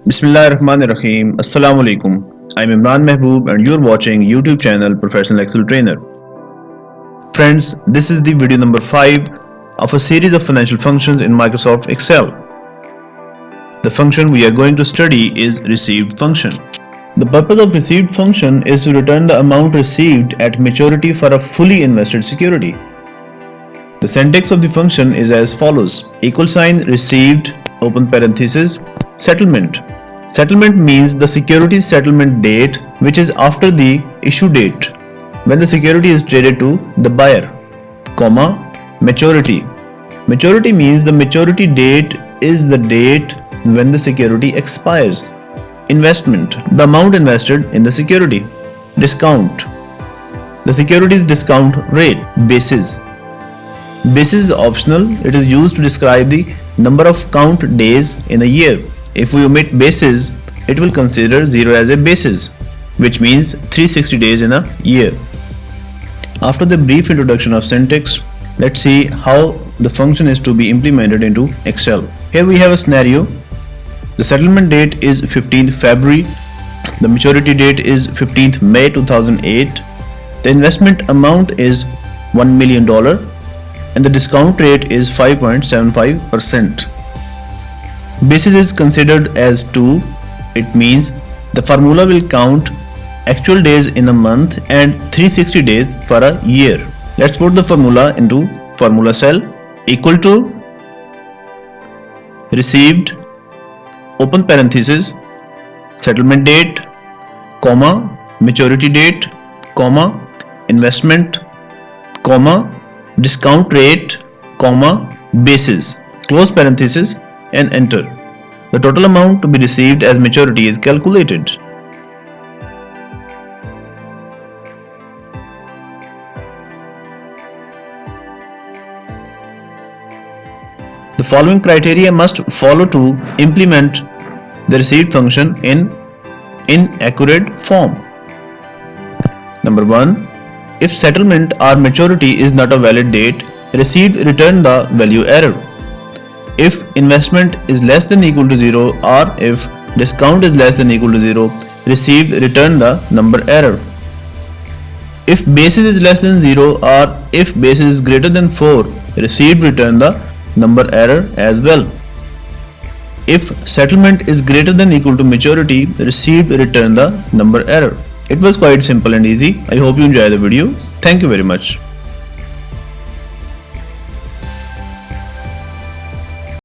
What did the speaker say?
Bismillahirrahmanirrahim. Assalamu alaikum. I'm Imran Mehboob and you're watching YouTube channel Professional Excel Trainer. Friends, this is the video number 5 of a series of financial functions in Microsoft Excel. The function we are going to study is received function. The purpose of received function is to return the amount received at maturity for a fully invested security. The syntax of the function is as follows: =received open parenthesis settlement. Settlement means the security's settlement date, which is after the issue date when the security is traded to the buyer, comma maturity. Maturity means the maturity date is the date when the security expires. Investment, the amount invested in the security. Discount, the security's discount rate. Basis, basis is optional. It is used to describe the number of count days in a year. If we omit basis, it will consider 0 as a basis, which means 360 days in a year. After the brief introduction of syntax, let's see how the function is to be implemented into Excel. Here we have a scenario. The settlement date is 15th February. The maturity date is 15th May 2008. The investment amount is $1 million and the discount rate is 5.75%. Basis is considered as 2. It means the formula will count actual days in a month and 360 days for a year. Let's put the formula into formula cell. Equal to received open parenthesis settlement date, comma maturity date, comma investment, comma discount rate, comma basis, close parenthesis, and enter. The total amount to be received as maturity is calculated. The following criteria must follow to implement the received function in accurate form. Number 1. If settlement or maturity is not a valid date, received return the value error. If investment is less than equal to 0 or if discount is less than equal to 0, received return the number error. If basis is less than 0 or if basis is greater than 4, received return the number error as well. If settlement is greater than equal to maturity, received return the number error. It was quite simple and easy. I hope you enjoy the video. Thank you very much.